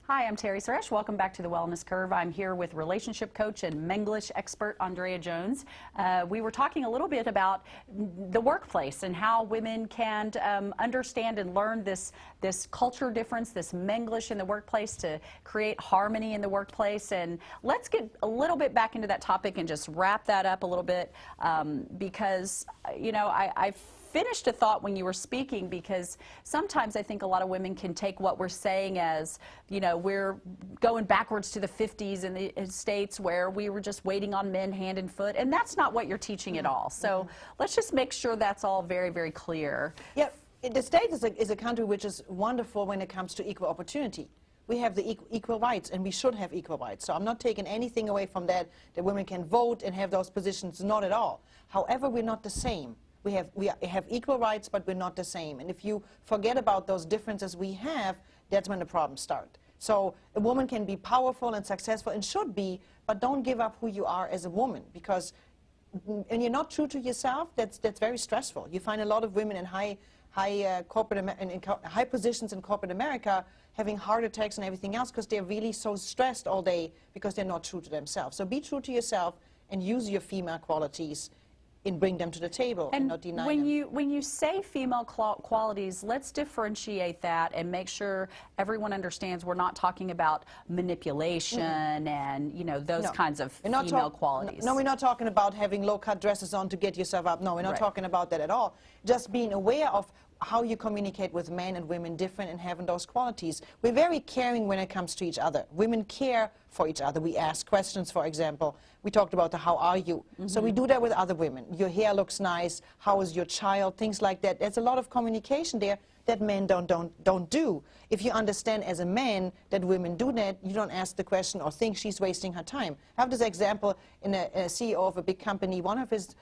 Hi, I'm Terri Suresh. Welcome back to the Wellness Curve. I'm here with relationship coach and Menglish expert Andrea Jones. We were talking a little bit about the workplace and how women can understand and learn this culture difference, this Menglish in the workplace to create harmony in the workplace. And let's get a little bit back into that topic and just wrap that up a little bit because, you know, I finished a thought when you were speaking, because sometimes I think a lot of women can take what we're saying as, you know, we're going backwards to the 50s in the States where we were just waiting on men hand and foot, and that's not what you're teaching at all. So let's just make sure that's all very, very clear. Yeah, the States is a country which is wonderful when it comes to equal opportunity. We have the equal rights, and we should have equal rights. So I'm not taking anything away from that women can vote and have those positions, not at all. However, we're not the same. We have equal rights, but we're not the same. And if you forget about those differences we have, that's when the problems start. So a woman can be powerful and successful, and should be, but don't give up who you are as a woman, because when you're not true to yourself, that's very stressful. You find a lot of women in high positions in corporate America having heart attacks and everything else because they're really so stressed all day because they're not true to themselves. So be true to yourself and use your female qualities and bring them to the table and not deny them. When you say female qualities, let's differentiate that and make sure everyone understands we're not talking about manipulation and, you know, those kinds of female qualities. No, we're not talking about having low-cut dresses on to get yourself up. No, we're not talking about that at all. Just being aware of how you communicate with men and women different and having those qualities. We're very caring when it comes to each other. Women care for each other. We ask questions, for example. We talked about the how are you. So we do that with other women. Your hair looks nice. How is your child? Things like that. There's a lot of communication there that men don't do. If you understand as a man that women do that, you don't ask the question or think she's wasting her time. I have this example in a CEO of a big company. One of his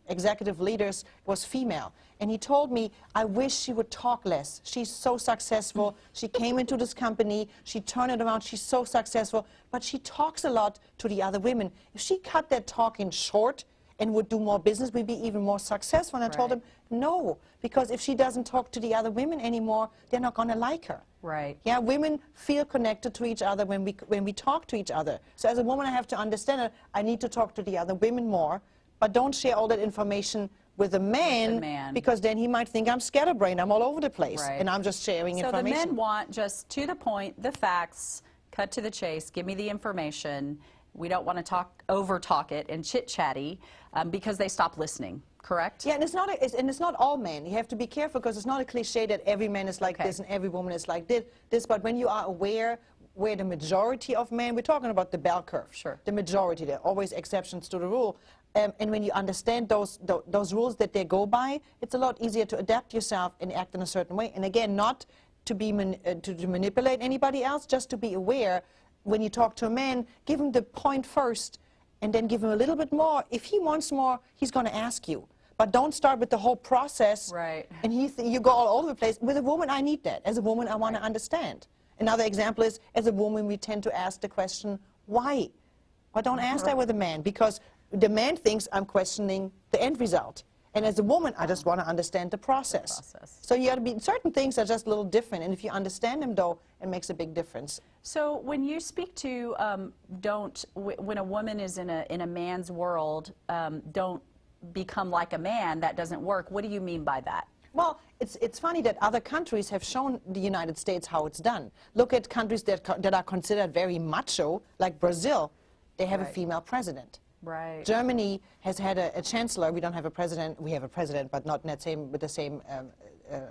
executive leaders was female, and he told me, I wish she would talk less. She's so successful. She came into this company, she turned it around, she's so successful, but she talks a lot to the other women. If she cut that talking short and would do more business, we'd be even more successful. And I told him, no, because if she doesn't talk to the other women anymore, they're not going to like her. Right. Yeah, women feel connected to each other when we talk to each other. So as a woman, I have to understand that I need to talk to the other women more, but don't share all that information with a man, because then he might think I'm scatterbrained, I'm all over the place, and I'm just sharing information. So the men want just to the point, the facts, cut to the chase, give me the information. We don't want to over-talk it and chit-chatty because they stop listening, correct? Yeah, and it's not all men. You have to be careful, because it's not a cliche that every man is like this and every woman is like this, but when you are aware where the majority of men, we're talking about the bell curve, the majority, there are always exceptions to the rule, and when you understand those rules that they go by, it's a lot easier to adapt yourself and act in a certain way. And again, not to be to manipulate anybody else, just to be aware. When you talk to a man, give him the point first, and then give him a little bit more. If he wants more, he's going to ask you. But don't start with the whole process, and you go all over the place. With a woman, I need that. As a woman, I want to understand. Another example is, as a woman, we tend to ask the question, why? Well, don't ask that with a man, because the man thinks I'm questioning the end result. And as a woman, I just want to understand the process. So you got to be, certain things are just a little different, and if you understand them, though, it makes a big difference. So when you speak to when a woman is in a man's world, don't become like a man, that doesn't work, what do you mean by that? Well, it's funny that other countries have shown the United States how it's done. Look at countries that are considered very macho, like Brazil. They have a female president. Right. Germany has had a chancellor. We don't have a president. We have a president, but not with the same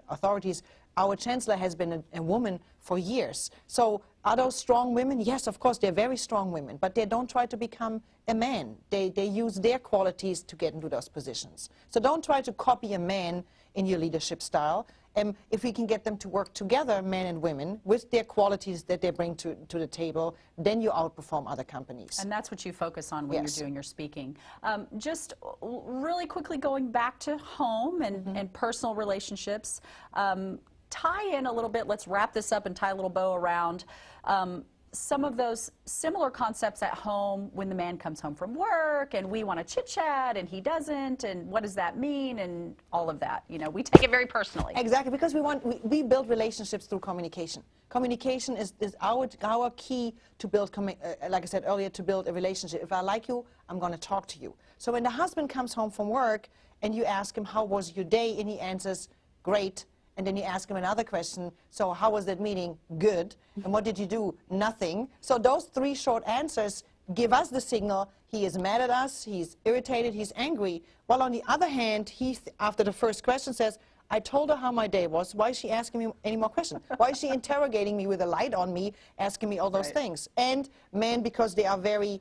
authorities. Our chancellor has been a woman for years. So are those strong women? Yes, of course, they're very strong women, but they don't try to become a man. They use their qualities to get into those positions. So don't try to copy a man in your leadership style. If we can get them to work together, men and women, with their qualities that they bring to the table, then you outperform other companies. And that's what you focus on when you're doing your speaking. Just really quickly going back to home and personal relationships, tie in a little bit, let's wrap this up and tie a little bow around some of those similar concepts at home when the man comes home from work and we want to chit chat and he doesn't, and what does that mean, and all of that. You know, we take it very personally. Exactly, because we build relationships through communication. Communication is our key to build, like I said earlier, to build a relationship. If I like you, I'm going to talk to you. So when the husband comes home from work and you ask him, how was your day? And he answers, great. And then you ask him another question, so how was that meeting? Good. And what did you do? Nothing. So those 3 short answers give us the signal he is mad at us, he's irritated, he's angry. While on the other hand, he, after the first question, says, I told her how my day was. Why is she asking me any more questions? Why is she interrogating me with a light on me, asking me all those things? And men, because they are very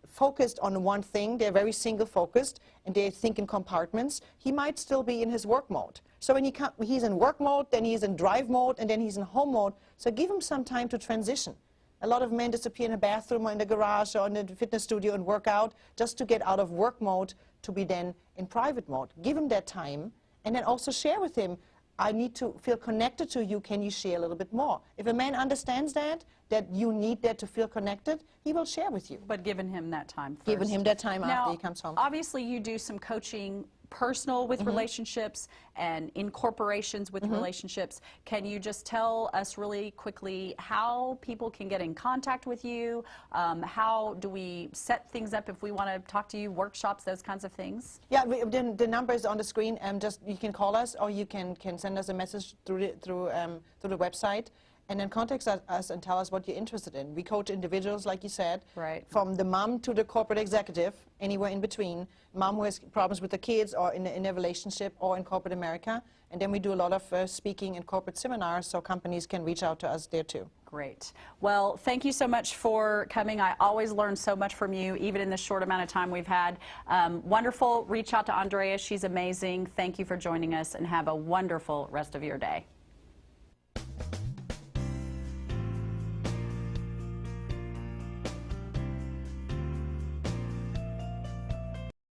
focused on one thing, they're very single-focused, and they think in compartments, he might still be in his work mode. So when he's in work mode, then he's in drive mode, and then he's in home mode. So give him some time to transition. A lot of men disappear in a bathroom or in the garage or in the fitness studio and work out just to get out of work mode to be then in private mode. Give him that time, and then also share with him, I need to feel connected to you, can you share a little bit more? If a man understands that you need that to feel connected, he will share with you. But giving him that time first. Giving him that time now, after he comes home. Obviously you do some coaching personal with relationships and in corporations with relationships. Can you just tell us really quickly how people can get in contact with you? How do we set things up if we want to talk to you, workshops, those kinds of things? Yeah, the number is on the screen. Just you can call us or you can send us a message through the website. And then contact us and tell us what you're interested in. We coach individuals, like you said, from the mom to the corporate executive, anywhere in between. Mom who has problems with the kids or in a relationship or in corporate America. And then we do a lot of speaking and corporate seminars so companies can reach out to us there too. Great. Well, thank you so much for coming. I always learn so much from you, even in the short amount of time we've had. Wonderful. Reach out to Andrea. She's amazing. Thank you for joining us, and have a wonderful rest of your day.